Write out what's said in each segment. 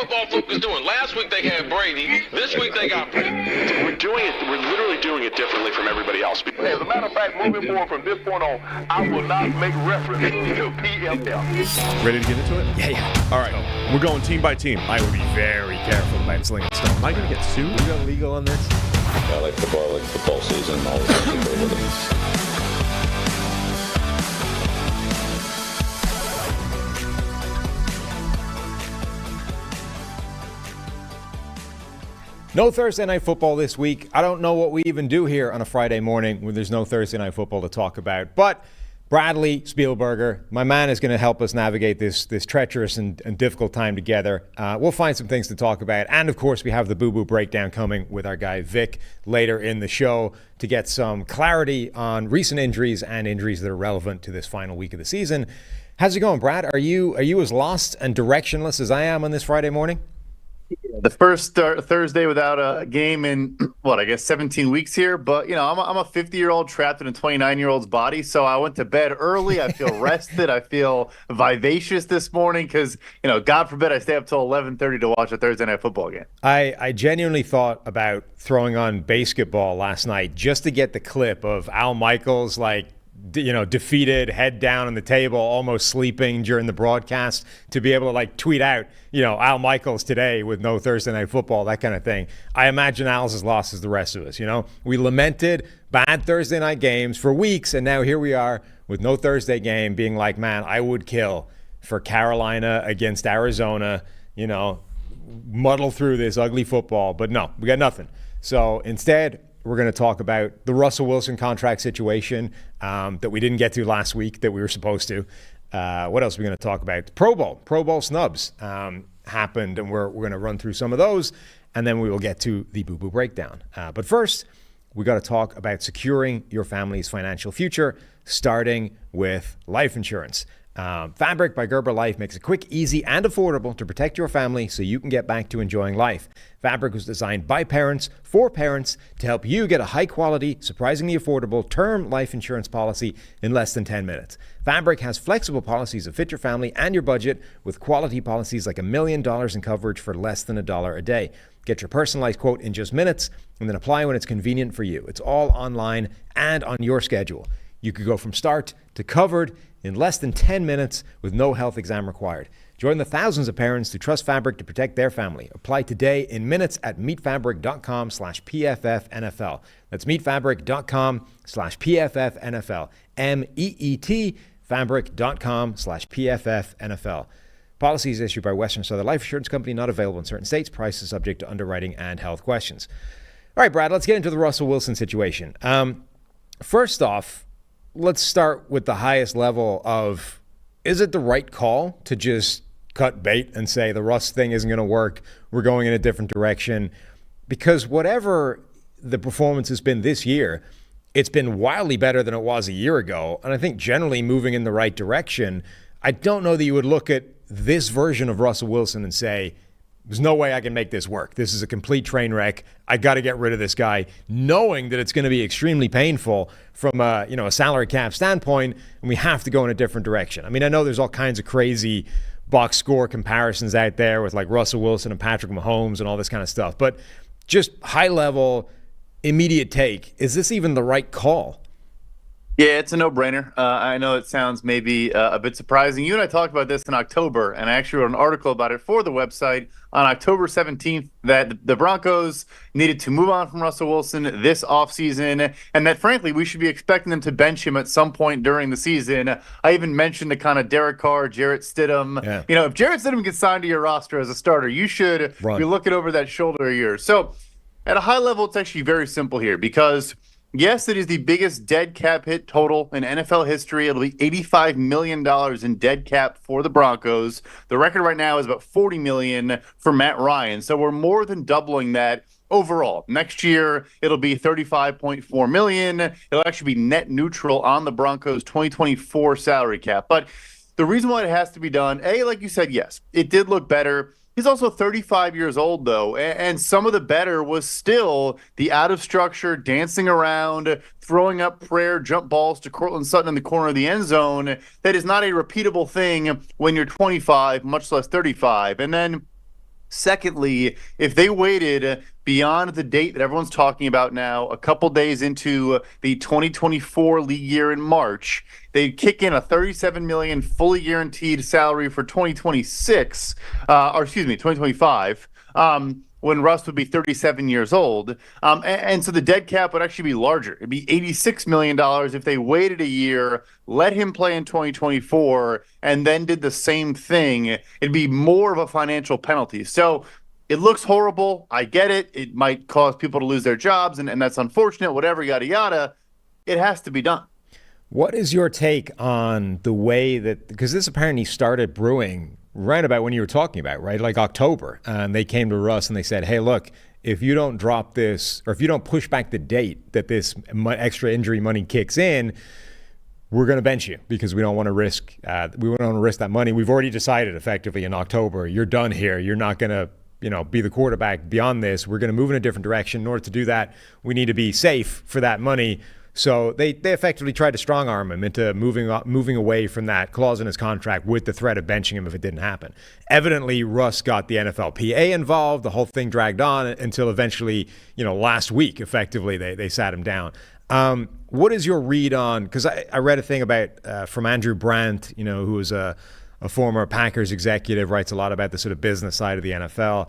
football folk is doing. Last week they had Brady. This week they got Brady. We're literally doing it differently from everybody else. As a matter of fact, moving forward from this point on, I will not make reference to PFF. Ready to get into it? Yeah. All right. We're going team by team. I would be very careful about slinging stone. Am I going to get sued? We got legal on this? I like football season. All the things that go with it. No Thursday Night Football this week. I don't know what we even do here on a Friday morning when there's no Thursday Night Football to talk about. But Bradley Spielberger, my man, is going to help us navigate this treacherous and difficult time together. We'll find some things to talk about. And, of course, we have the boo-boo breakdown coming with our guy Vic later in the show to get some clarity on recent injuries and injuries that are relevant to this final week of the season. How's it going, Brad? Are you as lost and directionless as I am on this Friday morning? The first Thursday without a game in, 17 weeks here. But, I'm a 50-year-old trapped in a 29-year-old's body. So I went to bed early. I feel rested. I feel vivacious this morning because, God forbid I stay up till 11:30 to watch a Thursday Night Football game. I genuinely thought about throwing on basketball last night just to get the clip of Al Michaels, defeated, head down on the table, almost sleeping during the broadcast, to be able to tweet out, Al Michaels today with no Thursday Night Football, that kind of thing. I imagine Al's as lost as the rest of us. We lamented bad Thursday night games for weeks, and now here we are with no Thursday game, being like, man, I would kill for Carolina against Arizona, muddle through this ugly football, but no, we got nothing. So instead, we're going to talk about the Russell Wilson contract situation that we didn't get to last week that we were supposed to. What else are we going to talk about? Pro Bowl Snubs happened, and we're going to run through some of those, and then we will get to the boo-boo breakdown. But first, we got to talk about securing your family's financial future, starting with life insurance. Fabric by Gerber Life makes it quick, easy, and affordable to protect your family so you can get back to enjoying life. Fabric was designed by parents for parents to help you get a high-quality, surprisingly affordable term life insurance policy in less than 10 minutes. Fabric has flexible policies that fit your family and your budget with quality policies like $1 million in coverage for less than $1 a day. Get your personalized quote in just minutes and then apply when it's convenient for you. It's all online and on your schedule. You could go from start to covered in less than 10 minutes with no health exam required. Join the thousands of parents who trust Fabric to protect their family. Apply today in minutes at meetfabric.com/PFFNFL. That's meetfabric.com/PFFNFL. MEET fabric.com/PFFNFL. Policies issued by Western Southern Life Insurance Company, not available in certain states. Prices subject to underwriting and health questions. All right, Brad, let's get into the Russell Wilson situation. First off, let's start with the highest level of, is it the right call to just cut bait and say the Russ thing isn't going to work, we're going in a different direction? Because whatever the performance has been this year, it's been wildly better than it was a year ago, and I think generally moving in the right direction. I don't know that you would look at this version of Russell Wilson and say, there's no way I can make this work. This is a complete train wreck. I got to get rid of this guy, knowing that it's going to be extremely painful from a salary cap standpoint, and we have to go in a different direction. I mean, I know there's all kinds of crazy box score comparisons out there with Russell Wilson and Patrick Mahomes and all this kind of stuff, but just high level, immediate take, is this even the right call? Yeah, it's a no-brainer. I know it sounds maybe a bit surprising. You and I talked about this in October, and I actually wrote an article about it for the website on October 17th, that the Broncos needed to move on from Russell Wilson this offseason, and that, frankly, we should be expecting them to bench him at some point during the season. I even mentioned the kind of Derek Carr, Jarrett Stidham. Yeah. If Jarrett Stidham gets signed to your roster as a starter, you should be looking over that shoulder of yours. So at a high level, it's actually very simple here because – yes, it is the biggest dead cap hit total in NFL history. It'll be $85 million in dead cap for the Broncos. The record right now is about $40 million for Matt Ryan. So we're more than doubling that overall. Next year, it'll be $35.4 million. It'll actually be net neutral on the Broncos' 2024 salary cap. But the reason why it has to be done, like you said, yes, it did look better. He's also 35 years old, though, and some of the better was still the out-of-structure, dancing around, throwing up prayer jump balls to Cortland Sutton in the corner of the end zone. That is not a repeatable thing when you're 25, much less 35. And then Secondly, if they waited beyond the date that everyone's talking about now, a couple days into the 2024 league year in March, they'd kick in a $37 million fully guaranteed salary for 2025. When Russ would be 37 years old. And so the dead cap would actually be larger. It'd be $86 million if they waited a year, let him play in 2024, and then did the same thing. It'd be more of a financial penalty. So it looks horrible. I get it. It might cause people to lose their jobs, and that's unfortunate, whatever, yada, yada. It has to be done. What is your take on the way that, because this apparently started brewing right about when you were talking about, right? Like October. And they came to Russ and they said, hey, look, if you don't drop this, or if you don't push back the date that this extra injury money kicks in, we're going to bench you because we don't want to risk that money. We've already decided effectively in October, you're done here. You're not going to, be the quarterback beyond this. We're going to move in a different direction. In order to do that, we need to be safe for that money. So they effectively tried to strong arm him into moving away from that clause in his contract with the threat of benching him if it didn't happen. Evidently, Russ got the NFLPA involved. The whole thing dragged on until eventually, last week, effectively, they sat him down. What is your read on, because I read a thing about from Andrew Brandt, who is a former Packers executive, writes a lot about the sort of business side of the NFL.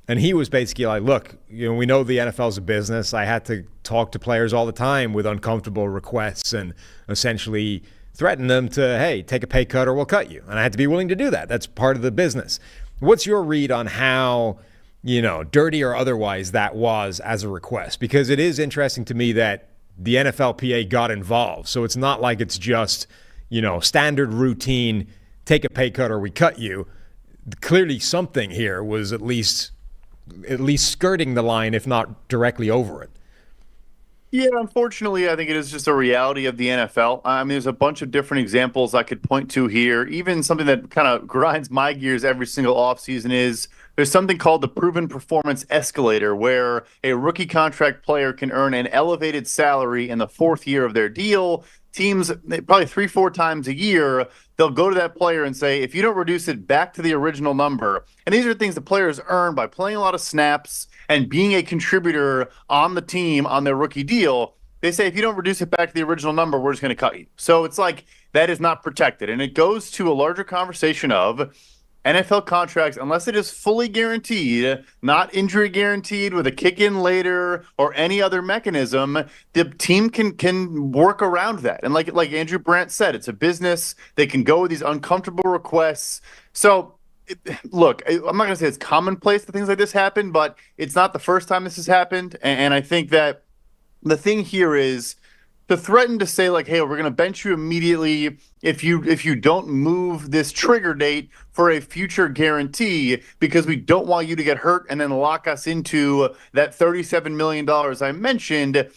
And he was basically like, look, we know the NFL is a business. I had to talk to players all the time with uncomfortable requests and essentially threaten them to, hey, take a pay cut or we'll cut you. And I had to be willing to do that. That's part of the business. What's your read on how, dirty or otherwise that was as a request? Because it is interesting to me that the NFLPA got involved. So it's not like it's just, standard routine, take a pay cut or we cut you. Clearly something here was at least skirting the line, if not directly over it. Yeah, unfortunately, I think it is just a reality of the NFL. I mean, there's a bunch of different examples I could point to here. Even something that kind of grinds my gears every single offseason is there's something called the proven performance escalator, where a rookie contract player can earn an elevated salary in the fourth year of their deal. Teams, probably 3-4 times a year, they'll go to that player and say, if you don't reduce it back to the original number, and these are things the players earn by playing a lot of snaps and being a contributor on the team on their rookie deal, they say, if you don't reduce it back to the original number, we're just going to cut you. So it's like that is not protected. And it goes to a larger conversation of NFL contracts, unless it is fully guaranteed, not injury guaranteed with a kick in later or any other mechanism, the team can work around that. And like Andrew Brandt said, it's a business. They can go with these uncomfortable requests. So look, I'm not going to say it's commonplace that things like this happen, but it's not the first time this has happened. And I think that the thing here is to threaten to say, like, hey, we're going to bench you immediately if you don't move this trigger date for a future guarantee because we don't want you to get hurt and then lock us into that $37 million I mentioned.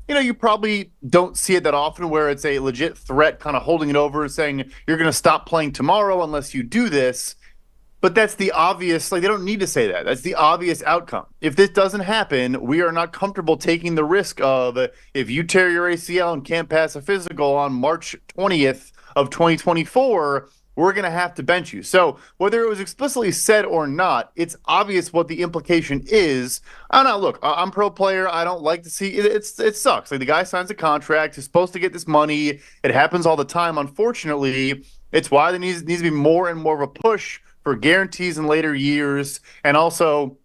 You probably don't see it that often where it's a legit threat kind of holding it over and saying you're going to stop playing tomorrow unless you do this. But that's the obvious, they don't need to say that. That's the obvious outcome. If this doesn't happen, we are not comfortable taking the risk of if you tear your ACL and can't pass a physical on March 20th of 2024, we're going to have to bench you. So whether it was explicitly said or not, it's obvious what the implication is. I don't know. Look, I'm pro player. I don't like to see it. It sucks. The guy signs a contract. He's supposed to get this money. It happens all the time. Unfortunately, it's why there needs to be more and more of a push for guarantees in later years, and also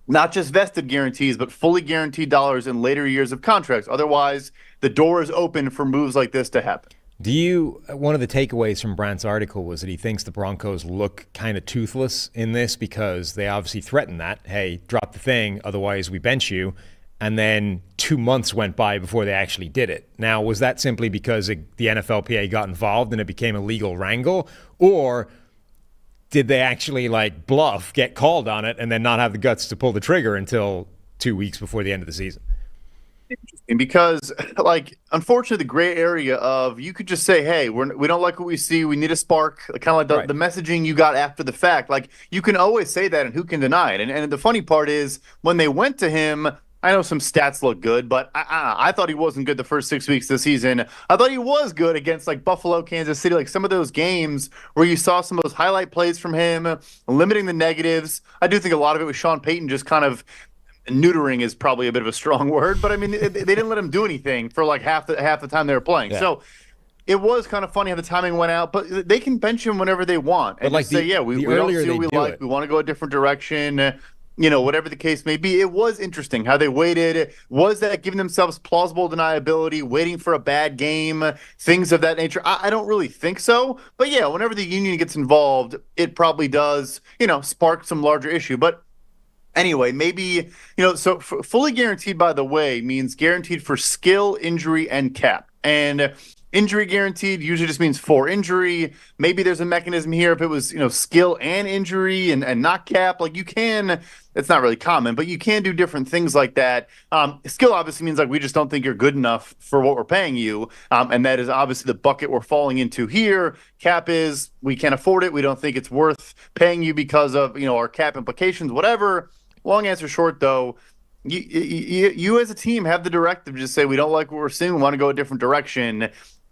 not just vested guarantees, but fully guaranteed dollars in later years of contracts. Otherwise, the door is open for moves like this to happen. One of the takeaways from Brandt's article was that he thinks the Broncos look kind of toothless in this because they obviously threatened that, hey, drop the thing, otherwise we bench you. And then 2 months went by before they actually did it. Now, was that simply because the NFLPA got involved and it became a legal wrangle? Or did they actually bluff, get called on it, and then not have the guts to pull the trigger until 2 weeks before the end of the season? Interesting, because unfortunately, the gray area of you could just say, hey, we don't like what we see. We need a spark, kind of like the messaging you got after the fact. You can always say that, and who can deny it? And the funny part is when they went to him, I know some stats look good, but I thought he wasn't good the first 6 weeks of the season. I thought he was good against like Buffalo, Kansas City, like some of those games where you saw some of those highlight plays from him, limiting the negatives. I do think a lot of it was Sean Payton just kind of neutering is probably a bit of a strong word, but I mean they didn't let him do anything for like half the time they were playing. Yeah. So it was kind of funny how the timing went out, but they can bench him whenever they want and like we don't see what we like. We want to go a different direction. Whatever the case may be, it was interesting how they waited. Was that giving themselves plausible deniability, waiting for a bad game, things of that nature? I don't really think so. But yeah, whenever the union gets involved, it probably does, spark some larger issue. But anyway, maybe, so fully guaranteed, by the way, means guaranteed for skill, injury, and cap. And injury guaranteed usually just means for injury. Maybe there's a mechanism here if it was, skill and injury and not cap. Like you can, it's not really common, but you can do different things like that. Skill obviously means like we just don't think you're good enough for what we're paying you. And that is obviously the bucket we're falling into here. Cap is we can't afford it. We don't think it's worth paying you because of, our cap implications, whatever. Long answer short, though, you as a team have the directive to just say we don't like what we're seeing. We want to go a different direction.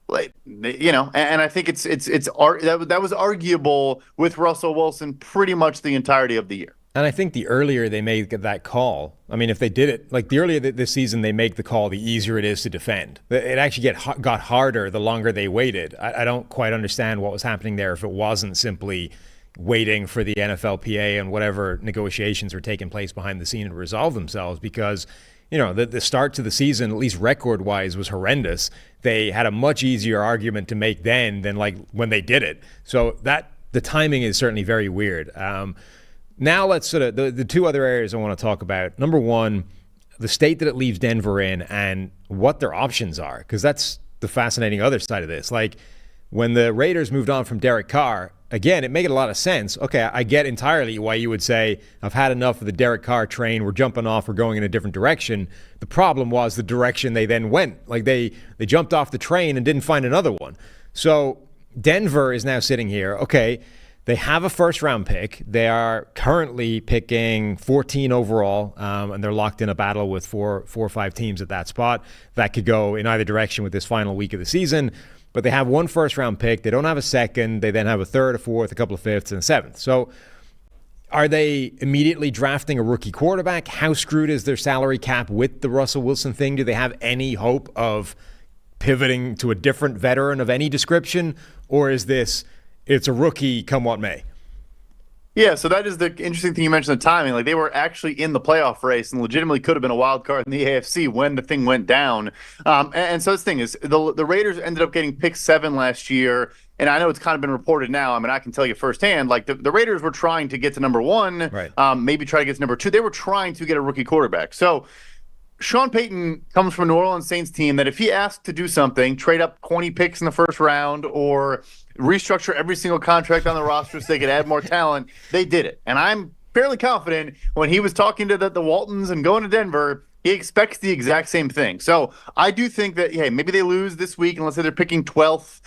Like and I think that was arguable with Russell Wilson pretty much the entirety of the year. And I think the earlier they made that call, I mean, if they did it, like the earlier this season they make the call, the easier it is to defend. It actually got harder the longer they waited. I don't quite understand what was happening there if it wasn't simply waiting for the NFLPA and whatever negotiations were taking place behind the scene to resolve themselves, because the start to the season, at least record-wise, was horrendous. They had a much easier argument to make then than like when they did it. So the timing is certainly very weird. Now let's sort of the two other areas I want to talk about. Number one, the state that it leaves Denver in and what their options are, because that's the fascinating other side of this. Like when the Raiders moved on from Derek Carr, again, it made a lot of sense. Okay, I get entirely why you would say, I've had enough of the Derek Carr train. We're jumping off. We're going in a different direction. The problem was the direction they then went. Like they jumped off the train and didn't find another one. So Denver is now sitting here. Okay, they have a first-round pick. They are currently picking 14 overall, and they're locked in a battle with four or five teams at that spot. That could go in either direction with this final week of the season. But they have one first-round pick. They don't have a second. They then have a third, a fourth, a couple of fifths, and a seventh. So are they immediately drafting a rookie quarterback? How screwed is their salary cap with the Russell Wilson thing? Do they have any hope of pivoting to a different veteran of any description? Or is this, it's a rookie come what may? Yeah, so that is the interesting thing you mentioned, the timing. Like they were actually in the playoff race and legitimately could have been a wild card in the AFC when the thing went down. And so this thing is the Raiders ended up getting pick 7 last year. And I know it's kind of been reported now. I mean, I can tell you firsthand, like the Raiders were trying to get to number 1, right. Maybe try to get to number 2. They were trying to get a rookie quarterback. So Sean Payton comes from a New Orleans Saints team that if he asked to do something, trade up 20 picks in the first round or restructure every single contract on the roster so they could add more talent, they did it. And I'm fairly confident when he was talking to the Waltons and going to Denver, he expects the exact same thing. So I do think that, hey, maybe they lose this week and let's say they're picking 12th.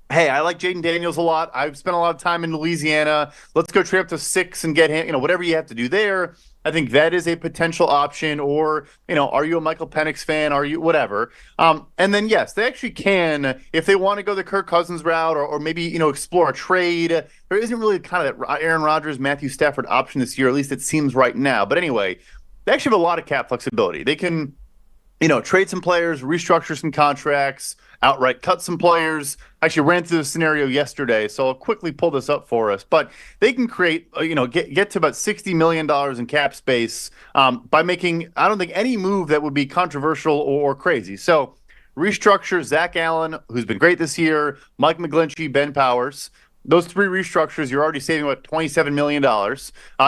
Hey, I like Jaden Daniels a lot. I've spent a lot of time in Louisiana. Let's go trade up to 6 and get him, whatever you have to do there. I think that is a potential option. Or, are you a Michael Penix fan? Are you whatever? And then, yes, they actually can, if they want to go the Kirk Cousins route or maybe, explore a trade. There isn't really kind of that Aaron Rodgers, Matthew Stafford option this year, at least it seems right now. But anyway, they actually have a lot of cap flexibility. They can, trade some players, restructure some contracts, outright cut some players. I actually ran through the scenario yesterday, so I'll quickly pull this up for us. But they can create, get to about $60 million in cap space by making, I don't think, any move that would be controversial or crazy. So restructure Zach Allen, who's been great this year, Mike McGlinchey, Ben Powers. Those 3 restructures, you're already saving about $27 million.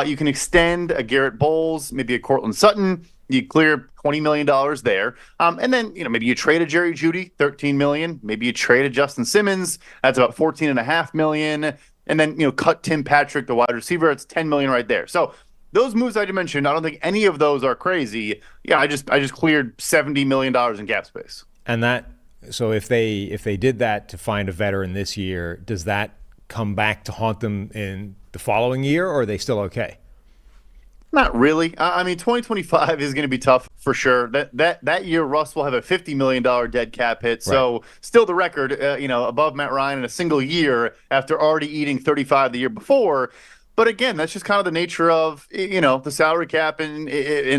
You can extend a Garrett Bowles, maybe a Cortland Sutton. You clear $20 million there. And then, maybe you trade a Jerry Jeudy, $13 million. Maybe you trade a Justin Simmons. That's about $14.5 million. And then, cut Tim Patrick, the wide receiver. It's $10 million right there. So those moves I mentioned, I don't think any of those are crazy. Yeah, I just cleared $70 million in cap space. And so if they did that to find a veteran this year, does that come back to haunt them in the following year, or are they still okay? Not really. I mean, 2025 is going to be tough for sure. That year, Russ will have a $50 million dead cap hit. So still the record, above Matt Ryan in a single year after already eating 35 the year before. But again, that's just kind of the nature of, the salary cap and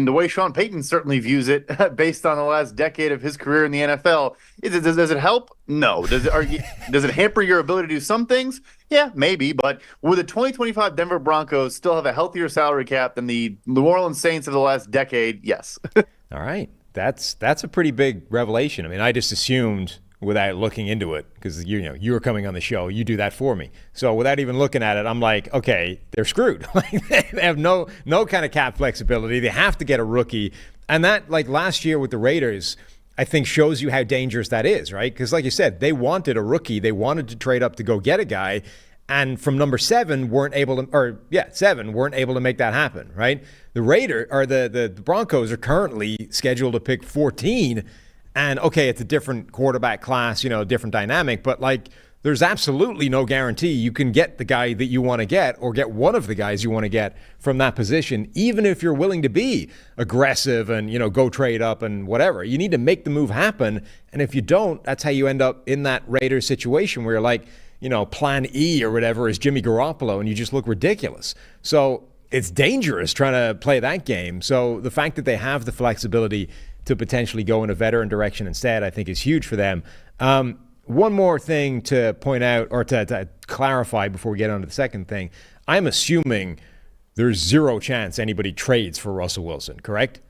the way Sean Payton certainly views it based on the last decade of his career in the NFL. Does it help? No. Does it hamper your ability to do some things? Yeah, maybe. But would the 2025 Denver Broncos still have a healthier salary cap than the New Orleans Saints of the last decade? Yes. All right. That's a pretty big revelation. I mean, I just assumed without looking into it, because you were coming on the show, you do that for me. So without even looking at it, I'm like, okay, they're screwed. They have no kind of cap flexibility. They have to get a rookie. And that, like last year with the Raiders, I think shows you how dangerous that is, right? Because like you said, they wanted a rookie. They wanted to trade up to go get a guy. And from number 7, weren't able to make that happen, right? The Broncos are currently scheduled to pick 14. And okay, it's a different quarterback class, different dynamic, but like there's absolutely no guarantee you can get the guy that you want to get or get one of the guys you want to get from that position, even if you're willing to be aggressive and, go trade up and whatever. You need to make the move happen. And if you don't, that's how you end up in that Raiders situation where you're like, plan E or whatever is Jimmy Garoppolo and you just look ridiculous. So it's dangerous trying to play that game. So the fact that they have the flexibility to potentially go in a veteran direction instead, I think is huge for them. One more thing to point out or to clarify before we get on to the second thing. I'm assuming there's zero chance anybody trades for Russell Wilson, correct?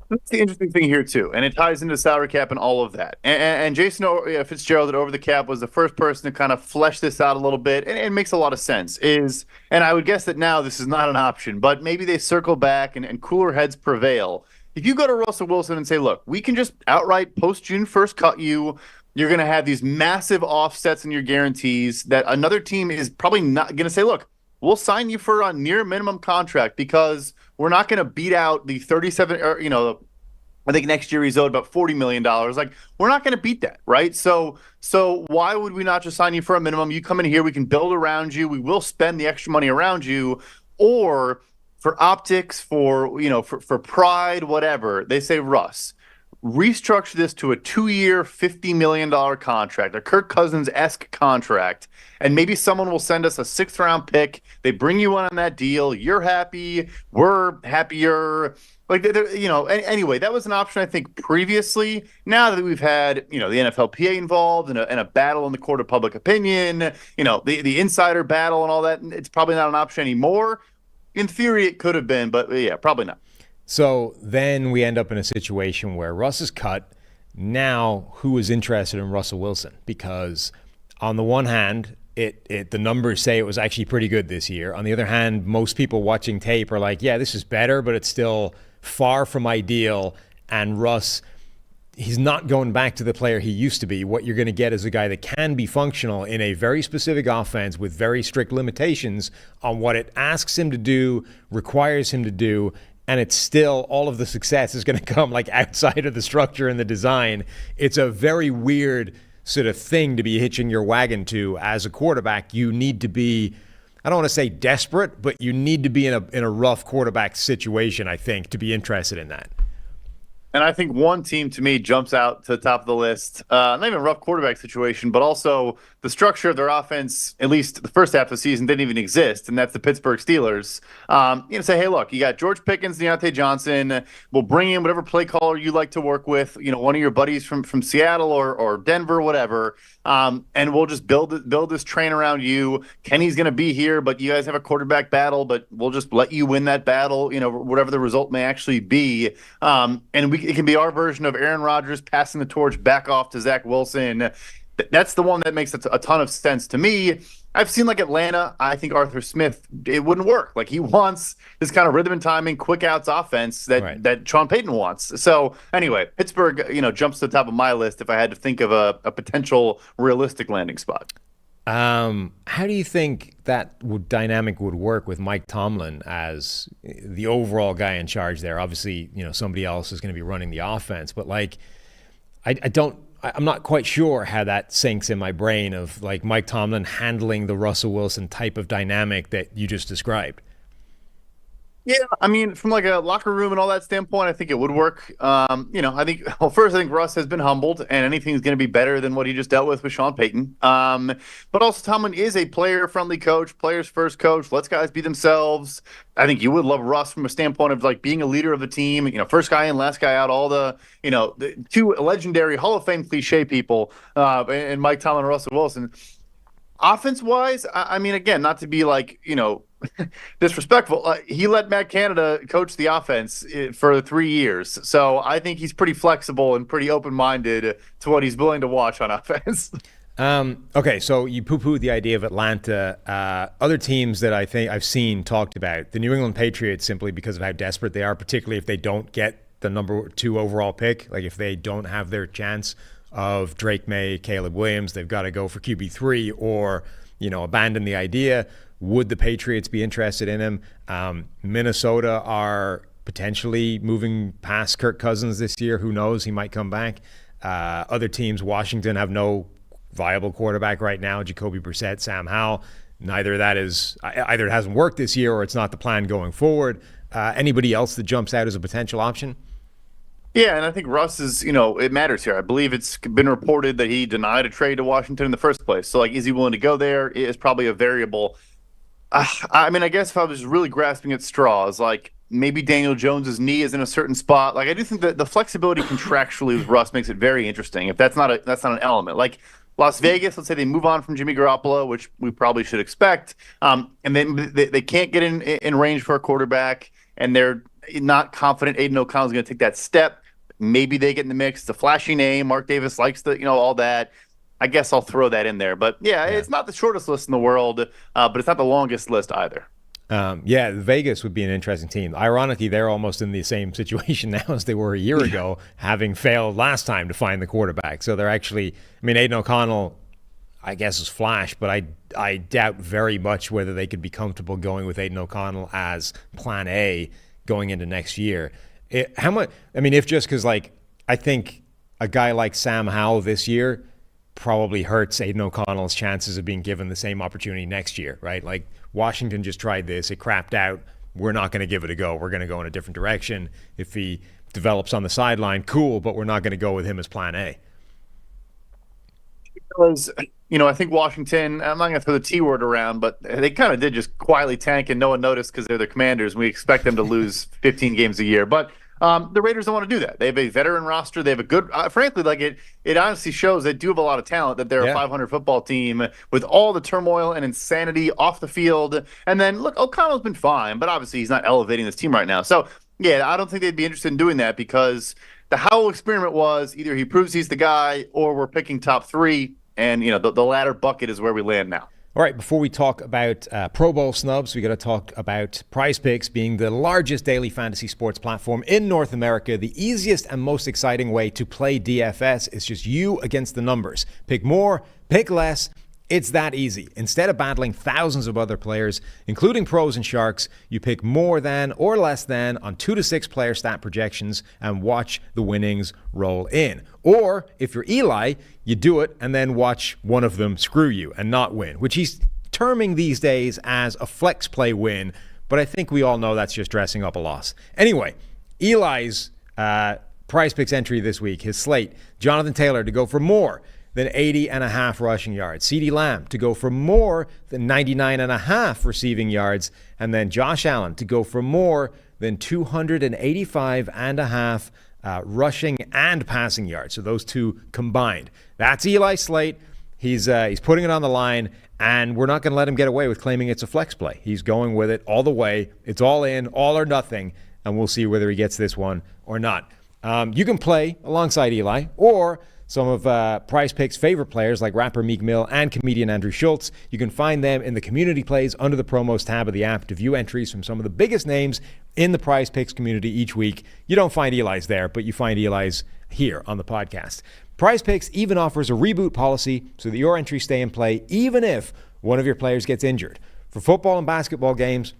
That's the interesting thing here, too. And it ties into salary cap and all of that. And Jason Fitzgerald at Over the Cap was the first person to kind of flesh this out a little bit. And it makes a lot of sense. And I would guess that now this is not an option, but maybe they circle back and cooler heads prevail. If you go to Russell Wilson and say, look, we can just outright post-June 1st cut you. You're going to have these massive offsets in your guarantees that another team is probably not going to say, look, we'll sign you for a near minimum contract because we're not going to beat out the 37 or, I think next year he's owed about $40 million. Like, we're not going to beat that, right? So why would we not just sign you for a minimum? You come in here, we can build around you. We will spend the extra money around you. Or for optics, for pride, whatever, they say, Russ, restructure this to a 2-year, $50 million contract, a Kirk Cousins-esque contract, and maybe someone will send us a 6th-round pick. They bring you on that deal. You're happy. We're happier. Anyway, that was an option, I think, previously. Now that we've had, the NFLPA involved and a battle in the court of public opinion, the insider battle and all that, it's probably not an option anymore. In theory, it could have been, but yeah, probably not. So then we end up in a situation where Russ is cut. Now, who is interested in Russell Wilson? Because on the one hand, the numbers say it was actually pretty good this year. On the other hand, most people watching tape are like, yeah, this is better, but it's still far from ideal. And Russ, he's not going back to the player he used to be. What you're going to get is a guy that can be functional in a very specific offense with very strict limitations on what it asks him to do, requires him to do, and it's still, all of the success is going to come like outside of the structure and the design. It's a very weird sort of thing to be hitching your wagon to as a quarterback. You need to be, I don't want to say desperate, but you need to be in a rough quarterback situation, I think, to be interested in that. And I think one team to me jumps out to the top of the list. Not even a rough quarterback situation, but also the structure of their offense, at least the first half of the season, didn't even exist, and that's the Pittsburgh Steelers. Say, hey, look, you got George Pickens, Deontay Johnson. We'll bring in whatever play caller you like to work with, one of your buddies from Seattle or Denver, whatever, and we'll just build this train around you. Kenny's going to be here, but you guys have a quarterback battle, but we'll just let you win that battle, whatever the result may actually be. It can be our version of Aaron Rodgers passing the torch back off to Zach Wilson. That's the one that makes a ton of sense to me. I've seen like Atlanta. I think Arthur Smith, it wouldn't work. Like, he wants this kind of rhythm and timing, quick outs offense that Sean Payton wants. So anyway, Pittsburgh, jumps to the top of my list if I had to think of a potential realistic landing spot. How do you think that dynamic would work with Mike Tomlin as the overall guy in charge there? Obviously, somebody else is going to be running the offense, but like, I'm not quite sure how that sinks in my brain of like Mike Tomlin handling the Russell Wilson type of dynamic that you just described. Yeah, I mean, from like a locker room and all that standpoint, I think it would work. I think, well, first, I think Russ has been humbled, and anything's going to be better than what he just dealt with Sean Payton. But also, Tomlin is a player-friendly coach, players-first coach. Lets guys be themselves. I think you would love Russ from a standpoint of like being a leader of the team. First guy in, last guy out. All the two legendary Hall of Fame cliche people, and Mike Tomlin and Russell Wilson. Offense-wise, I mean, again, not to be like disrespectful. He let Matt Canada coach the offense for 3 years. So I think he's pretty flexible and pretty open-minded to what he's willing to watch on offense. Okay, so you poo-pooed the idea of Atlanta. Other teams that I think I've seen talked about, the New England Patriots, simply because of how desperate they are, particularly if they don't get the number 2 overall pick, like if they don't have their chance of Drake May, Caleb Williams, they've got to go for QB3 or, abandon the idea. Would the Patriots be interested in him? Minnesota are potentially moving past Kirk Cousins this year. Who knows? He might come back. Other teams, Washington, have no viable quarterback right now. Jacoby Brissett, Sam Howell. Neither of that is either it hasn't worked this year or it's not the plan going forward. Anybody else that jumps out as a potential option? Yeah, and I think Russ is, it matters here. I believe it's been reported that he denied a trade to Washington in the first place. So, is he willing to go there? Is probably a variable. I mean, I guess if I was really grasping at straws, maybe Daniel Jones's knee is in a certain spot. I do think that the flexibility contractually with Russ makes it very interesting. If that's not an element. Las Vegas, let's say they move on from Jimmy Garoppolo, which we probably should expect, and then they can't get in range for a quarterback, and they're not confident Aiden O'Connell's going to take that step. Maybe they get in the mix. It's a flashy name. Mark Davis likes all that. I guess I'll throw that in there. But, yeah, it's not the shortest list in the world, but it's not the longest list either. Vegas would be an interesting team. Ironically, they're almost in the same situation now as they were a year ago, having failed last time to find the quarterback. So they're actually – Aiden O'Connell, I guess, is flash, but I doubt very much whether they could be comfortable going with Aiden O'Connell as plan A going into next year. If just because, I think a guy like Sam Howell this year probably hurts Aiden O'Connell's chances of being given the same opportunity next year, right? Washington just tried this. It crapped out. We're not going to give it a go. We're going to go in a different direction. If he develops on the sideline, cool, but we're not going to go with him as plan A. Because, I think Washington, I'm not going to throw the T word around, but they kind of did just quietly tank and no one noticed because they're the Commanders. And we expect them to lose 15 games a year. But the Raiders don't want to do that. They have a veteran roster. They have a good, frankly, it honestly shows they do have a lot of talent, that they're a 500 football team with all the turmoil and insanity off the field. And then, look, O'Connell's been fine, but obviously he's not elevating this team right now. So, yeah, I don't think they'd be interested in doing that because the Howell experiment was either he proves he's the guy or we're picking top 3. And, the latter bucket is where we land now. All right, before we talk about Pro Bowl snubs, we got to talk about Prize Picks being the largest daily fantasy sports platform in North America. The easiest and most exciting way to play DFS is just you against the numbers. Pick more, pick less. It's that easy. Instead of battling thousands of other players, including pros and sharks, you pick more than or less than on 2 to 6 player stat projections and watch the winnings roll in. Or if you're Eli, you do it and then watch one of them screw you and not win, which he's terming these days as a flex play win. But I think we all know that's just dressing up a loss. Anyway, Eli's Prize Picks entry this week, his slate, Jonathan Taylor to go for more than 80.5 rushing yards. CeeDee Lamb to go for more than 99.5 receiving yards. And then Josh Allen to go for more than 285.5 rushing and passing yards. So those two combined. That's Eli's slate. He's putting it on the line, and we're not going to let him get away with claiming it's a flex play. He's going with it all the way. It's all in, all or nothing, and we'll see whether he gets this one or not. You can play alongside Eli or some of Prize Picks' favorite players like rapper Meek Mill and comedian Andrew Schultz. You can find them in the community plays under the promos tab of the app to view entries from some of the biggest names in the Prize Picks community each week. You don't find Eli's there, but you find Eli's here on the podcast. Prize Picks even offers a reboot policy so that your entries stay in play even if one of your players gets injured. For football and basketball games,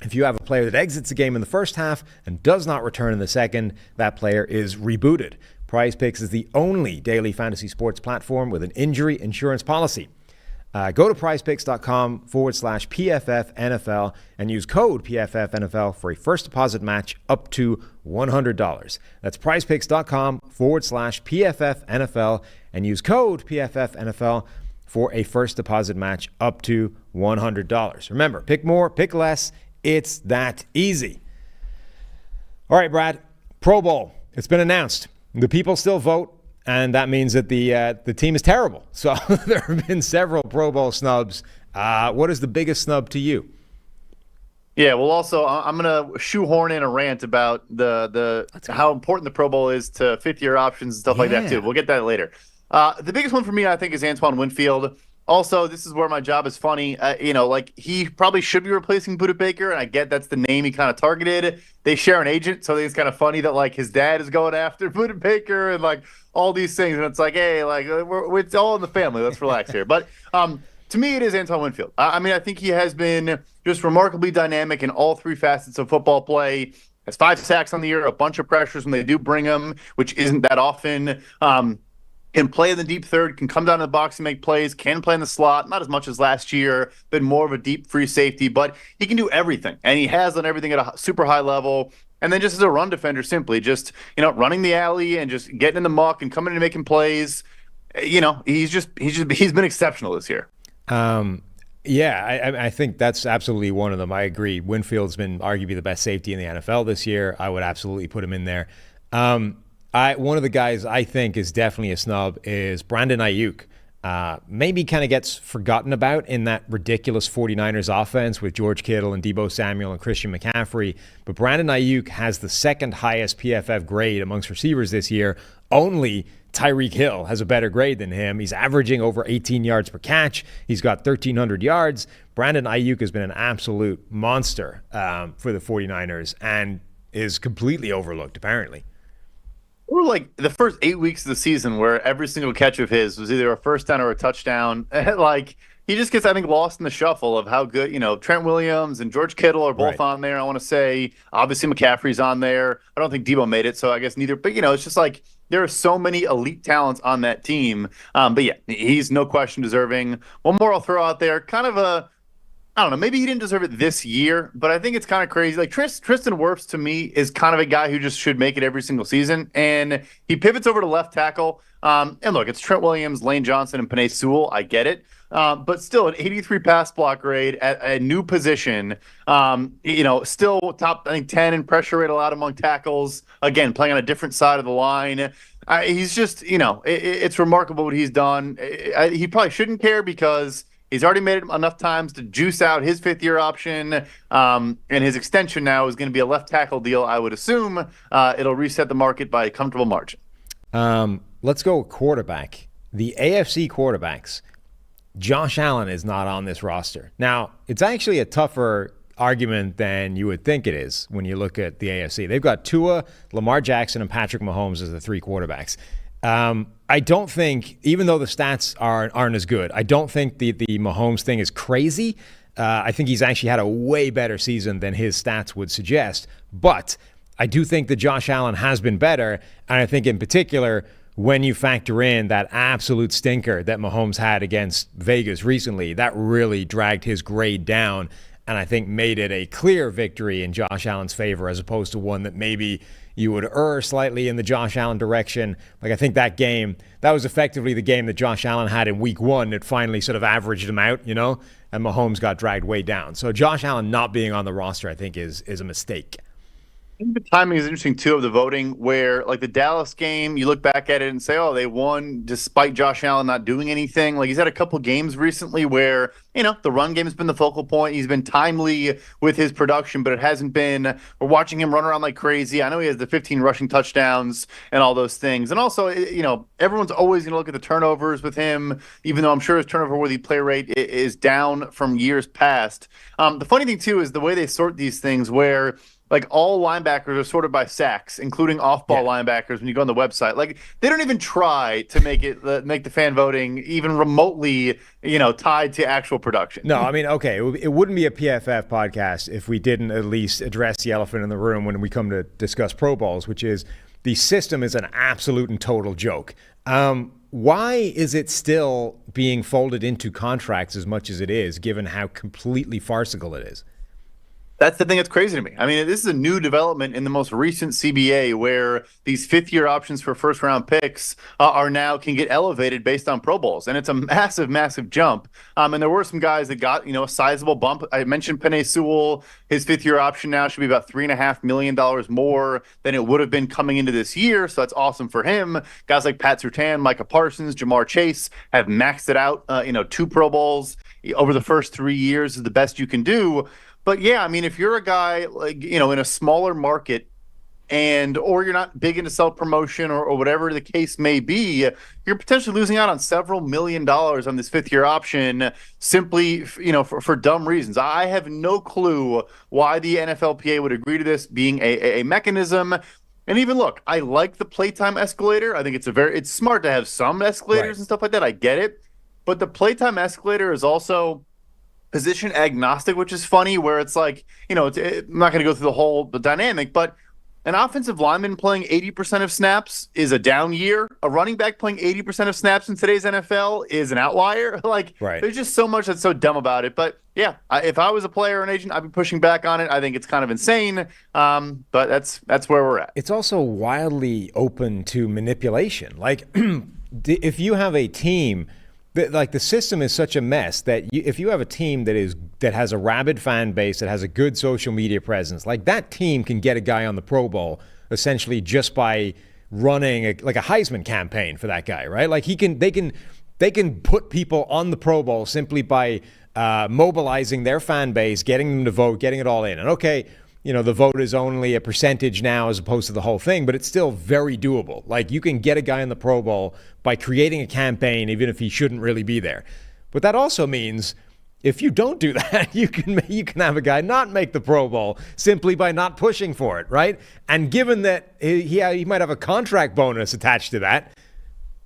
if you have a player that exits the game in the first half and does not return in the second, that player is rebooted. Prize Picks is the only daily fantasy sports platform with an injury insurance policy. Go to prizepicks.com/PFF NFL and use code PFF NFL for a first deposit match up to $100. That's prizepicks.com/PFF NFL and use code PFF NFL for a first deposit match up to $100. Remember, pick more, pick less. It's that easy. All right, Brad, Pro Bowl. It's been announced. The people still vote. And that means that the team is terrible. So there have been several Pro Bowl snubs. What is the biggest snub to you? Yeah, well, also I'm gonna shoehorn in a rant about the how important the Pro Bowl is to fifth-year options and stuff like that too. We'll get that later. The biggest one for me, I think, is Antoine Winfield. Also, this is where my job is funny. Like he probably should be replacing Budda Baker, and I get that's the name he kind of targeted. They share an agent, so I think it's kind of funny that like his dad is going after Budda Baker and like all these things, and it's like, hey, like it's all in the family. Let's relax here. But to me, it is Antoine Winfield. I mean, I think he has been just remarkably dynamic in all three facets of football play. Has 5 sacks on the year, a bunch of pressures when they do bring him, which isn't that often. Can play in the deep third, can come down to the box and make plays, can play in the slot, not as much as last year, been more of a deep free safety, but he can do everything. And he has done everything at a super high level. And then just as a run defender, simply just, running the alley and just getting in the muck and coming in and making plays. He's been exceptional this year. Yeah, I think that's absolutely one of them. I agree. Winfield's been arguably the best safety in the NFL this year. I would absolutely put him in there. One of the guys I think is definitely a snub is Brandon Ayuk. Maybe kind of gets forgotten about in that ridiculous 49ers offense with George Kittle and Deebo Samuel and Christian McCaffrey. But Brandon Ayuk has the second highest PFF grade amongst receivers this year. Only Tyreek Hill has a better grade than him. He's averaging over 18 yards per catch. He's got 1,300 yards. Brandon Ayuk has been an absolute monster for the 49ers and is completely overlooked, apparently. Or like the first 8 weeks of the season where every single catch of his was either a first down or a touchdown. Like he just gets, I think, lost in the shuffle of how good, Trent Williams and George Kittle are both on there. I want to say, obviously McCaffrey's on there. I don't think Deebo made it, so I guess neither. But, it's just like there are so many elite talents on that team. But yeah, he's no question deserving. One more I'll throw out there, kind of I don't know, maybe he didn't deserve it this year, but I think it's kind of crazy. Like Tristan Wirfs, to me, is kind of a guy who just should make it every single season. And he pivots over to left tackle. And look, it's Trent Williams, Lane Johnson, and Penei Sewell. I get it. But still, an 83 pass block grade at a new position. Still top, I think, 10 in pressure rate allowed among tackles. Again, playing on a different side of the line. He's just, it's remarkable what he's done. He probably shouldn't care because he's already made it enough times to juice out his fifth-year option, and his extension now is going to be a left tackle deal. I would assume it'll reset the market by a comfortable margin. Let's go quarterback. The AFC quarterbacks. Josh Allen is not on this roster. Now, it's actually a tougher argument than you would think it is when you look at the AFC. They've got Tua, Lamar Jackson, and Patrick Mahomes as the three quarterbacks. I don't think, even though the stats aren't as good, I don't think the Mahomes thing is crazy. I think he's actually had a way better season than his stats would suggest. But I do think that Josh Allen has been better. And I think in particular, when you factor in that absolute stinker that Mahomes had against Vegas recently, that really dragged his grade down. And I think made it a clear victory in Josh Allen's favor as opposed to one that maybe you would err slightly in the Josh Allen direction. Like I think that was effectively the game that Josh Allen had in week 1 that finally sort of averaged him out, and Mahomes got dragged way down. So Josh Allen not being on the roster, I think, is a mistake. I think the timing is interesting, too, of the voting, where, like, the Dallas game, you look back at it and say, oh, they won despite Josh Allen not doing anything. Like, he's had a couple games recently where, the run game has been the focal point. He's been timely with his production, but it hasn't been, we're watching him run around like crazy. I know he has the 15 rushing touchdowns and all those things. And also, everyone's always going to look at the turnovers with him, even though I'm sure his turnover-worthy play rate is down from years past. The funny thing, too, is the way they sort these things where – like all linebackers are sorted by sacks, including off-ball linebackers. When you go on the website, like they don't even try to make the fan voting even remotely, tied to actual production. No, I mean, okay, it wouldn't be a PFF podcast if we didn't at least address the elephant in the room when we come to discuss Pro Bowls, which is the system is an absolute and total joke. Why is it still being folded into contracts as much as it is, given how completely farcical it is? That's the thing that's crazy to me. I mean, this is a new development in the most recent CBA where these fifth-year options for first-round picks can get elevated based on Pro Bowls. And it's a massive, massive jump. And there were some guys that got, a sizable bump. I mentioned Penei Sewell. His fifth-year option now should be about $3.5 million more than it would have been coming into this year. So that's awesome for him. Guys like Pat Surtain, Micah Parsons, Jamar Chase have maxed it out. 2 Pro Bowls over the first 3 years is the best you can do. But yeah, I mean, if you're a guy like, in a smaller market or you're not big into self-promotion or whatever the case may be, you're potentially losing out on several $1 million on this fifth-year option simply, for dumb reasons. I have no clue why the NFLPA would agree to this being a mechanism. And even look, I like the playtime escalator. I think it's smart to have some escalators and stuff like that. I get it. But the playtime escalator is also position agnostic, which is funny, where it's like, I'm not going to go through the dynamic, but an offensive lineman playing 80% of snaps is a down year. A running back playing 80% of snaps in today's NFL is an outlier. There's just so much that's so dumb about it. But yeah, if I was a player or an agent, I'd be pushing back on it. I think it's kind of insane. But that's where we're at. It's also wildly open to manipulation. If you have a team, the system is such a mess that if you have a team that has a rabid fan base, that has a good social media presence, that team can get a guy on the Pro Bowl essentially just by running a Heisman campaign for that guy, right? They can put people on the Pro Bowl simply by mobilizing their fan base, getting them to vote, getting it all in. And okay, the vote is only a percentage now as opposed to the whole thing, but it's still very doable. You can get a guy in the Pro Bowl by creating a campaign, even if he shouldn't really be there. But that also means if you don't do that, you can have a guy not make the Pro Bowl simply by not pushing for it, right? And given that he might have a contract bonus attached to that,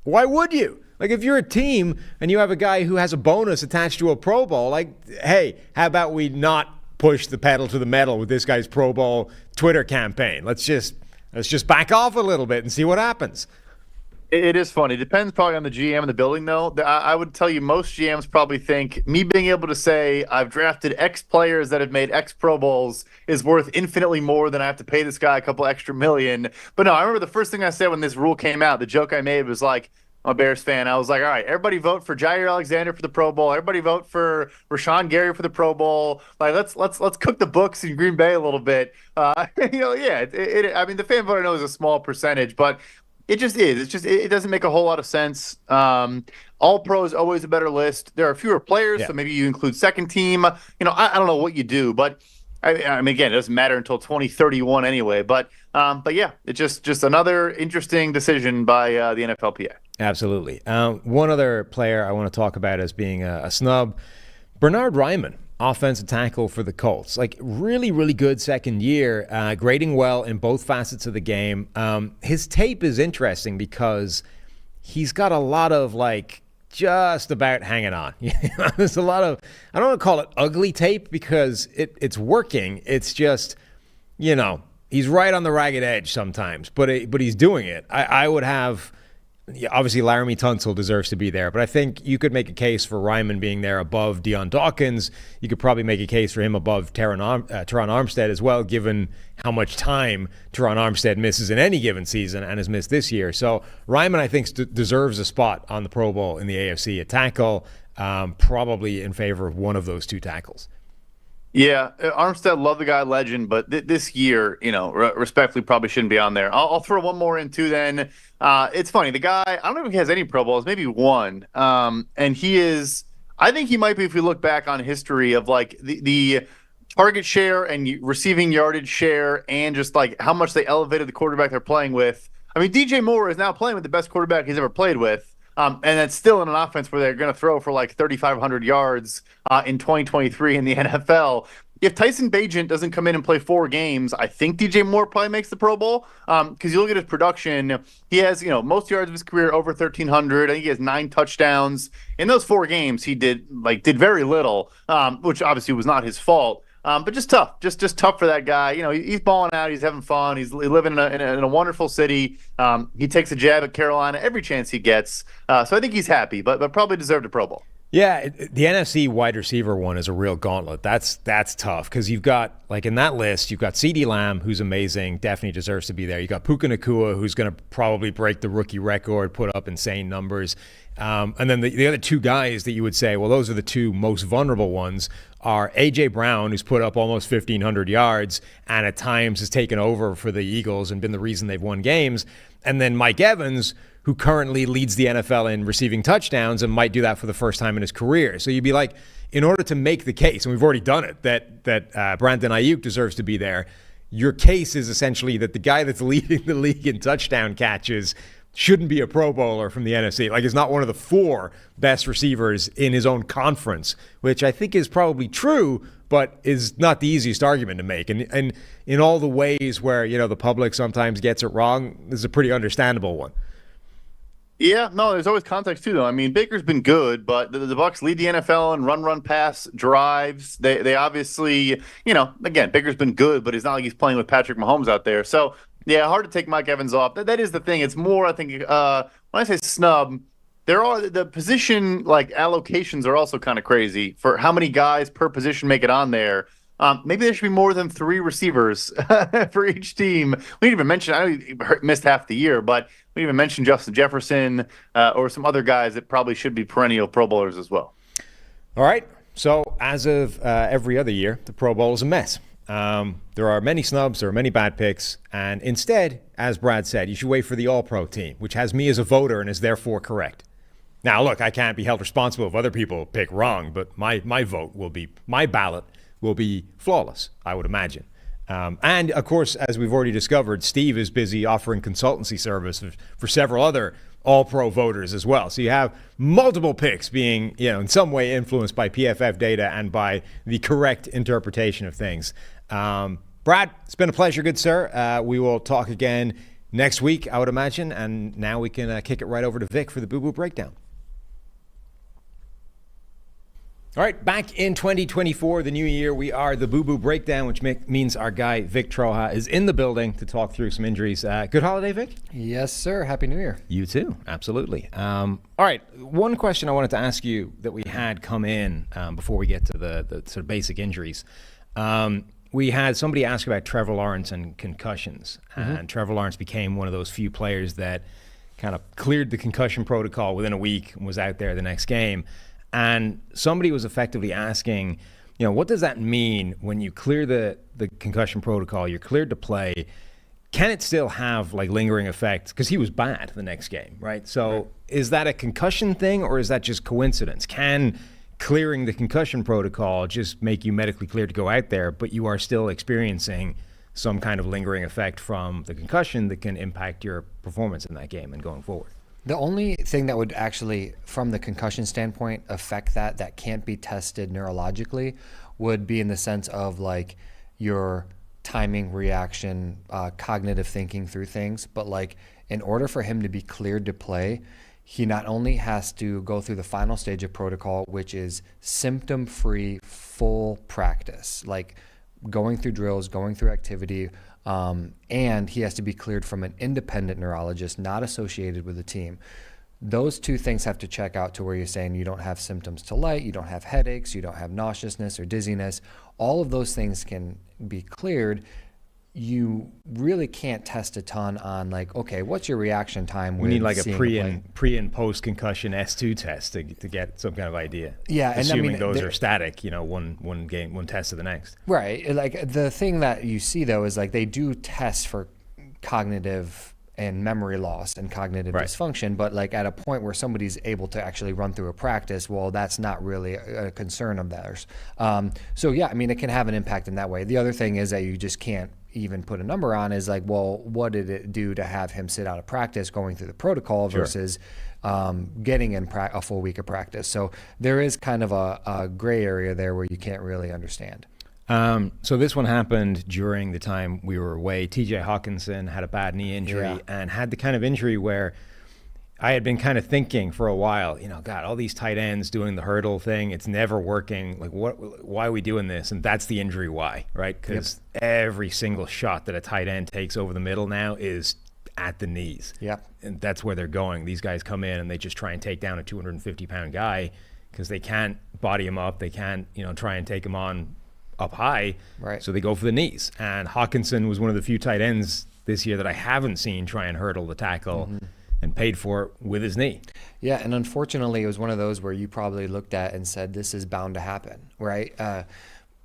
why would you? If you're a team and you have a guy who has a bonus attached to a Pro Bowl, hey, how about we not push the pedal to the metal with this guy's Pro Bowl Twitter campaign? Let's just back off a little bit and see what happens. It is funny. It depends probably on the GM in the building, though. I would tell you most GMs probably think me being able to say I've drafted X players that have made X Pro Bowls is worth infinitely more than I have to pay this guy a couple extra million. But no, I remember the first thing I said when this rule came out, the joke I made was I'm a Bears fan. I was like, all right, everybody vote for Jair Alexander for the Pro Bowl. Everybody vote for Rashawn Gary for the Pro Bowl. Let's cook the books in Green Bay a little bit. I mean, the fan vote I know is a small percentage, but it just is. It doesn't make a whole lot of sense. All Pro is always a better list. There are fewer players, so maybe you include second team. I don't know what you do, but I mean, again, it doesn't matter until 2031 anyway. But yeah, it's just another interesting decision by the NFLPA. Absolutely. One other player I want to talk about as being a snub, Bernhard Raimann, offensive tackle for the Colts. Really, really good second year, grading well in both facets of the game. His tape is interesting because he's got a lot of just about hanging on. There's a lot of, I don't want to call it ugly tape because it's working. It's just, he's right on the ragged edge sometimes, but he's doing it. I would have, obviously Laramie Tunsil deserves to be there, but I think you could make a case for Raimann being there above Deion Dawkins. You could probably make a case for him above Teron Armstead as well, given how much time Teron Armstead misses in any given season and has missed this year. So Raimann, I think, deserves a spot on the Pro Bowl in the AFC at tackle, probably in favor of one of those two tackles. Yeah, Armstead, love the guy, legend, but this year, respectfully, probably shouldn't be on there. I'll throw one more in too then. It's funny. The guy, I don't know if he has any Pro Bowls, maybe one. And he is, I think he might be, if we look back on history of the target share and receiving yardage share and just how much they elevated the quarterback they're playing with. I mean, DJ Moore is now playing with the best quarterback he's ever played with. And that's still in an offense where they're going to throw for 3,500 yards in 2023 in the NFL. If Tyson Bagent doesn't come in and play 4 games, I think DJ Moore probably makes the Pro Bowl because you look at his production. He has, most yards of his career over 1,300. I think he has 9 touchdowns. In those 4 games, he did very little, which obviously was not his fault. But just tough, just tough for that guy. He's balling out, he's having fun, he's living in a wonderful city. He takes a jab at Carolina every chance he gets. So I think he's happy, but probably deserved a Pro Bowl. Yeah, the NFC wide receiver one is a real gauntlet. That's tough because you've got, like in that list, you've got CeeDee Lamb, who's amazing, definitely deserves to be there. You got Puka Nacua, who's going to probably break the rookie record, put up insane numbers. And then the other two guys that you would say, well, those are the two most vulnerable ones, are A.J. Brown, who's put up almost 1,500 yards and at times has taken over for the Eagles and been the reason they've won games. And then Mike Evans, who currently leads the NFL in receiving touchdowns and might do that for the first time in his career. So you'd be like, in order to make the case, and we've already done it, that Brandon Ayuk deserves to be there, your case is essentially that the guy that's leading the league in touchdown catches shouldn't be a Pro Bowler from the NFC. Like, he's not one of the 4 best receivers in his own conference, which I think is probably true, but is not the easiest argument to make. And in all the ways where, the public sometimes gets it wrong, this is a pretty understandable one. Yeah, no, there's always context too, though. I mean, Baker's been good, but the Bucs lead the NFL in run, pass drives. They obviously, again, Baker's been good, but it's not like he's playing with Patrick Mahomes out there. So, yeah, hard to take Mike Evans off. That is the thing. It's more, I think, when I say snub, the position allocations are also kind of crazy for how many guys per position make it on there. Maybe there should be more than 3 receivers for each team. We didn't even mention, I know he missed half the year, but we didn't even mention Justin Jefferson or some other guys that probably should be perennial Pro Bowlers as well. All right. So as of every other year, the Pro Bowl is a mess. There are many snubs, there are many bad picks, and instead, as Brad said, you should wait for the All-Pro team, which has me as a voter and is therefore correct. Now, look, I can't be held responsible if other people pick wrong, but my ballot will be flawless, I would imagine. And, of course, as we've already discovered, Steve is busy offering consultancy service for several other All-Pro voters as well. So you have multiple picks being, in some way influenced by PFF data and by the correct interpretation of things. Brad, it's been a pleasure, good sir. We will talk again next week, I would imagine. And now we can kick it right over to Vic for the Boo Boo Breakdown. All right, back in 2024, the new year, we are the Boo Boo Breakdown, which means our guy Vic Troha is in the building to talk through some injuries. Good holiday, Vic? Yes, sir. Happy New Year. You too, absolutely. All right, one question I wanted to ask you that we had come in before we get to the sort of basic injuries. We had somebody ask about Trevor Lawrence and concussions, and Trevor Lawrence became one of those few players that kind of cleared the concussion protocol within a week and was out there the next game. And somebody was effectively asking, what does that mean when you clear the concussion protocol, you're cleared to play? Can it still have lingering effects? Because he was bad the next game, right? So is that a concussion thing or is that just coincidence? Can clearing the concussion protocol just make you medically cleared to go out there, but you are still experiencing some kind of lingering effect from the concussion that can impact your performance in that game and going forward? The only thing that would actually, from the concussion standpoint, affect that can't be tested neurologically would be in the sense of your timing, reaction, cognitive thinking through things. But in order for him to be cleared to play, he not only has to go through the final stage of protocol, which is symptom-free, full practice, going through drills, going through activity, and he has to be cleared from an independent neurologist, not associated with the team. Those two things have to check out to where you're saying you don't have symptoms to light, you don't have headaches, you don't have nauseousness or dizziness. All of those things can be cleared. You really can't test a ton on okay, what's your reaction time? We need a pre and post concussion S2 test to get some kind of idea. Yeah, assuming those are static, one game, one test to the next. Right. The thing that you see though is they do test for cognitive and memory loss and cognitive dysfunction, but at a point where somebody's able to actually run through a practice, well, that's not really a concern of theirs. So yeah, it can have an impact in that way. The other thing is that you just can't even put a number on is what did it do to have him sit out of practice going through the protocol versus getting in a full week of practice. So there is kind of a gray area there where you can't really understand. So this one happened during the time we were away. TJ Hawkinson had a bad knee injury and had the kind of injury where I had been kind of thinking for a while, God, all these tight ends doing the hurdle thing, it's never working. Like, why are we doing this? And that's the injury why, right? Because every single shot that a tight end takes over the middle now is at the knees. Yep. And that's where they're going. These guys come in and they just try and take down a 250-pound guy because they can't body him up. They can't, try and take him on up high. Right. So they go for the knees. And Hawkinson was one of the few tight ends this year that I haven't seen try and hurdle the tackle. And paid for it with his knee. Yeah, and unfortunately, it was one of those where you probably looked at and said, "This is bound to happen," right?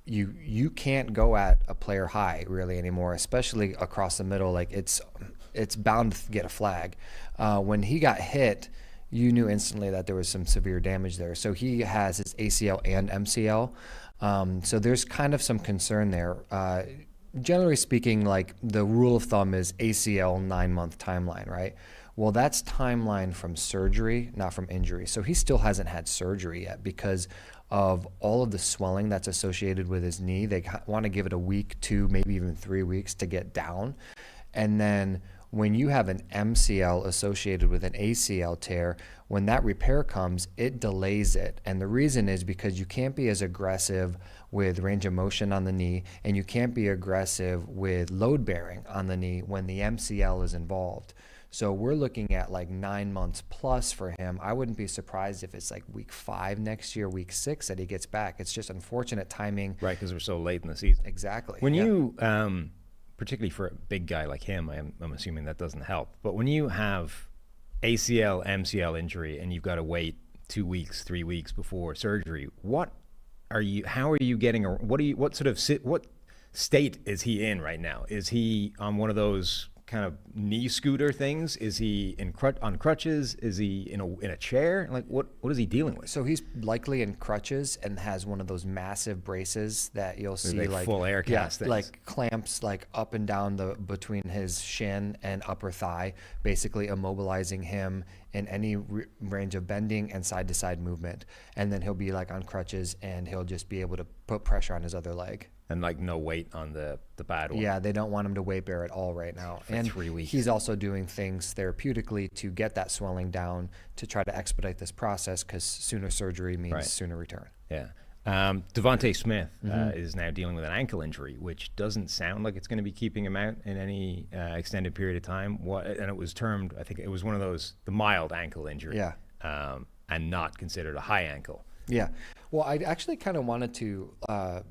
You can't go at a player high really anymore, especially across the middle. Like it's bound to get a flag. When he got hit, you knew instantly that there was some severe damage there. So he has his ACL and MCL. So there's kind of some concern there. Generally speaking, like the rule of thumb is ACL 9-month timeline, right? Well, that's timeline from surgery, not from injury. So he still hasn't had surgery yet because of all of the swelling that's associated with his knee. They want to give it a week, 2, maybe even 3 weeks to get down. And then when you have an MCL associated with an ACL tear, when that repair comes, it delays it. And the reason is because you can't be as aggressive with range of motion on the knee, and you can't be aggressive with load bearing on the knee when the MCL is involved. So we're looking at like 9 months plus for him. I wouldn't be surprised if it's like week 5 next year, week 6 that he gets back. It's just unfortunate timing. Right, because we're so late in the season. Exactly. When you, particularly for a big guy like him, I'm assuming that doesn't help. But when you have ACL, MCL injury, and you've got to wait 2 weeks, 3 weeks before surgery, what state is he in right now? Is he on one of those kind of knee scooter things? Is he on crutches? Is he in a chair? Like what is he dealing with? So he's likely in crutches and has one of those massive braces that you'll see like full air cast things. Like clamps like up and down between his shin and upper thigh, basically immobilizing him in any range of bending and side to side movement. And then he'll be like on crutches and he'll just be able to put pressure on his other leg. And like no weight on the bad one. Yeah, they don't want him to weight bear at all right now. For 3 weeks. He's also doing things therapeutically to get that swelling down to try to expedite this process because sooner surgery means sooner return. Yeah. Devontae Smith is now dealing with an ankle injury, which doesn't sound like it's going to be keeping him out in any extended period of time. And it was termed, I think it was one of those, the mild ankle injury. Yeah. And not considered a high ankle. Yeah. Well, I actually kind of wanted to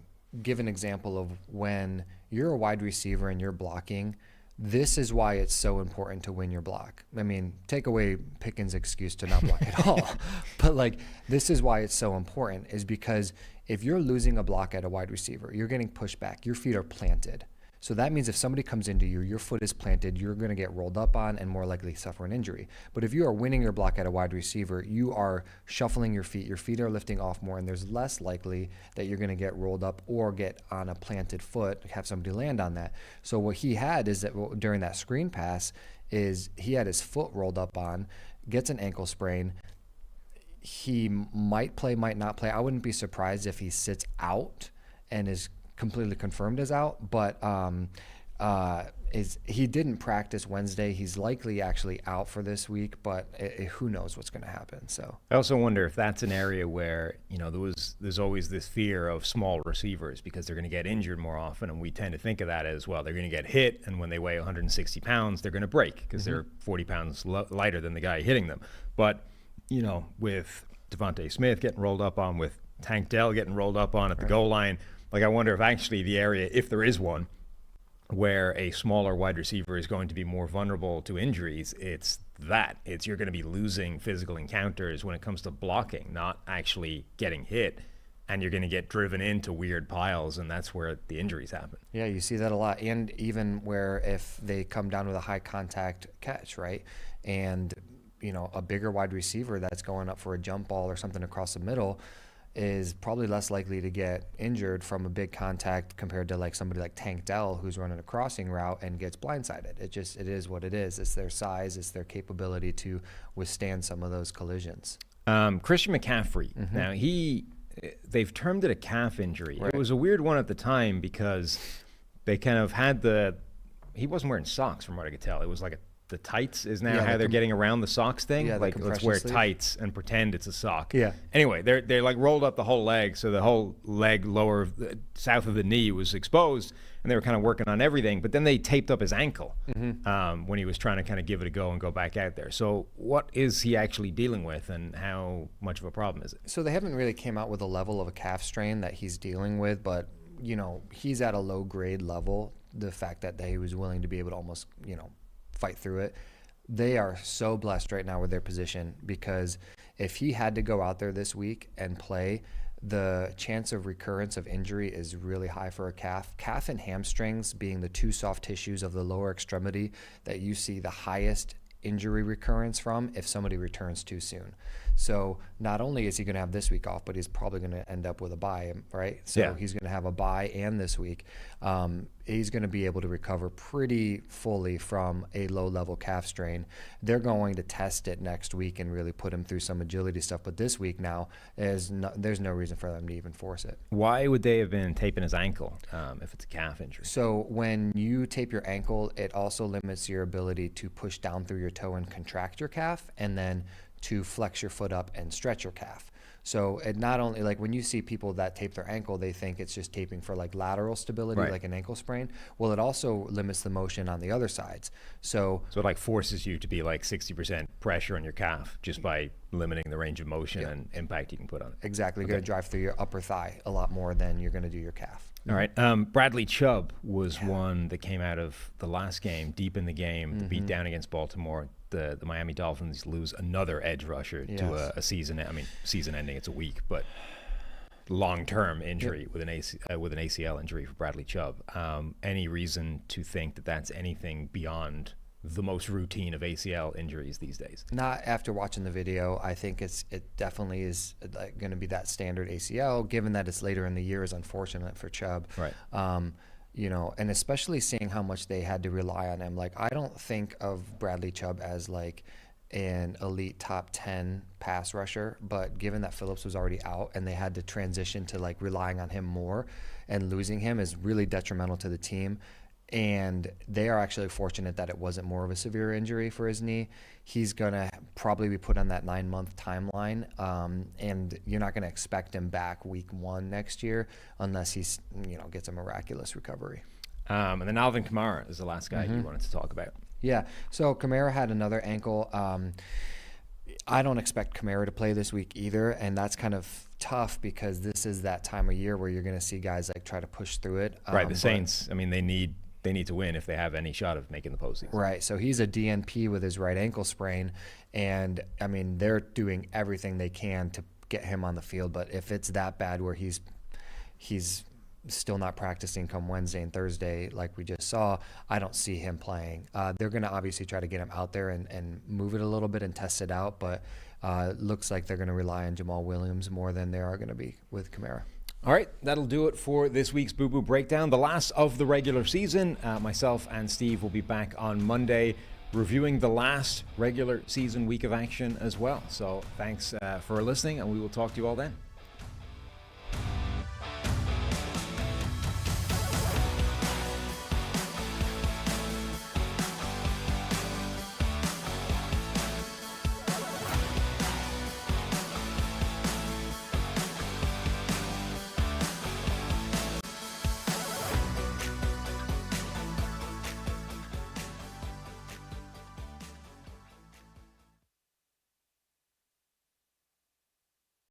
give an example of when you're a wide receiver and you're blocking. This is why it's so important to win your block. I mean, take away Pickens' excuse to not block at all. But like, this is why it's so important, is because if you're losing a block at a wide receiver, you're getting pushed back, your feet are planted. So that means if somebody comes into you, your foot is planted, you're going to get rolled up on and more likely suffer an injury. But if you are winning your block at a wide receiver, you are shuffling your feet are lifting off more, and there's less likely that you're going to get rolled up or get on a planted foot, have somebody land on that. So what he had is that during that screen pass is he had his foot rolled up on, gets an ankle sprain. He might play, might not play. I wouldn't be surprised if he sits out and is completely confirmed as out, but he didn't practice Wednesday. He's likely actually out for this week, but who knows what's going to happen. So I also wonder if that's an area where there's always this fear of small receivers because they're going to get injured more often, and we tend to think of that as, well, they're going to get hit, and when they weigh 160 pounds, they're going to break because they're 40 pounds lighter than the guy hitting them. But with Devontae Smith getting rolled up on, with Tank Dell getting rolled up on at the goal line. Like, I wonder if actually the area, if there is one, where a smaller wide receiver is going to be more vulnerable to injuries, it's you're going to be losing physical encounters when it comes to blocking, not actually getting hit. And you're going to get driven into weird piles, and that's where the injuries happen. Yeah, you see that a lot. And even where if they come down with a high contact catch, right? And, a bigger wide receiver that's going up for a jump ball or something across the middle is probably less likely to get injured from a big contact compared to like somebody like Tank Dell who's running a crossing route and gets blindsided. It is what it is. It's their size, it's their capability to withstand some of those collisions. Christian McCaffrey. Now they've termed it a calf injury. Right. It was a weird one at the time because they kind of had he wasn't wearing socks from what I could tell. It was like the tights is now Yeah, how the they're getting around the socks thing. Yeah, the like let's compression wear sleeve. tights and pretend it's a sock. Yeah. Anyway, they're like rolled up the whole leg, so the whole leg lower south of the knee was exposed, and they were kind of working on everything. But then they taped up his ankle when he was trying to kind of give it a go and go back out there. So what is he actually dealing with, and how much of a problem is it? So they haven't really came out with a level of a calf strain that he's dealing with, but he's at a low grade level. The fact that he was willing to be able to almost fight through it. They are so blessed right now with their position, because if he had to go out there this week and play, the chance of recurrence of injury is really high for a calf. Calf and hamstrings being the two soft tissues of the lower extremity that you see the highest injury recurrence from if somebody returns too soon. So not only is he going to have this week off, but he's probably going to end up with a bye, right? So Yeah. he's going to have a bye and this week. He's going to be able to recover pretty fully from a low-level calf strain. They're going to test it next week and really put him through some agility stuff. But this week now, there's no reason for them to even force it. Why would they have been taping his ankle if it's a calf injury? So when you tape your ankle, it also limits your ability to push down through your toe and contract your calf, and then to flex your foot up and stretch your calf. So it not only, like when you see people that tape their ankle, they think it's just taping for like lateral stability, Right. like an ankle sprain. Well, it also limits the motion on the other sides. So So it like forces you to be like 60% pressure on your calf just by limiting the range of motion and impact you can put on it. exactly, you're going to drive through your upper thigh a lot more than you're going to do your calf. All right. Bradley Chubb was one that came out of the last game, deep in the game, the beat down against Baltimore. The Miami Dolphins lose another edge rusher to Yes. a season. I mean, season ending, it's a week, but long-term injury with an ACL injury for Bradley Chubb. Any reason to think that that's anything beyond the most routine of ACL injuries these days? Not after watching the video. I think it definitely is like going to be that standard ACL. Given that it's later in the year, is unfortunate for Chubb. Right. And especially seeing how much they had to rely on him. Like, I don't think of Bradley Chubb as like an elite top 10 pass rusher, but given that Phillips was already out and they had to transition to like relying on him more, and losing him is really detrimental to the team. And they are actually fortunate that it wasn't more of a severe injury for his knee. He's going to probably be put on that 9-month timeline. And you're not going to expect him back week 1 next year unless he's, gets a miraculous recovery. And then Alvin Kamara is the last guy you wanted to talk about. Yeah. So Kamara had another ankle. I don't expect Kamara to play this week either. And that's kind of tough because this is that time of year where you're going to see guys like try to push through it. Right. The Saints, I mean, they need to win if they have any shot of making the postseason. Right. So he's a DNP with his right ankle sprain, and I mean they're doing everything they can to get him on the field. But if it's that bad where he's still not practicing come Wednesday and Thursday like we just saw, I don't see him playing. They're going to obviously try to get him out there and move it a little bit and test it out, but looks like they're going to rely on Jamal Williams more than they are going to be with Kamara. All right, that'll do it for this week's Boo Boo Breakdown, the last of the regular season. Myself and Steve will be back on Monday reviewing the last regular season week of action as well. So thanks for listening, and we will talk to you all then.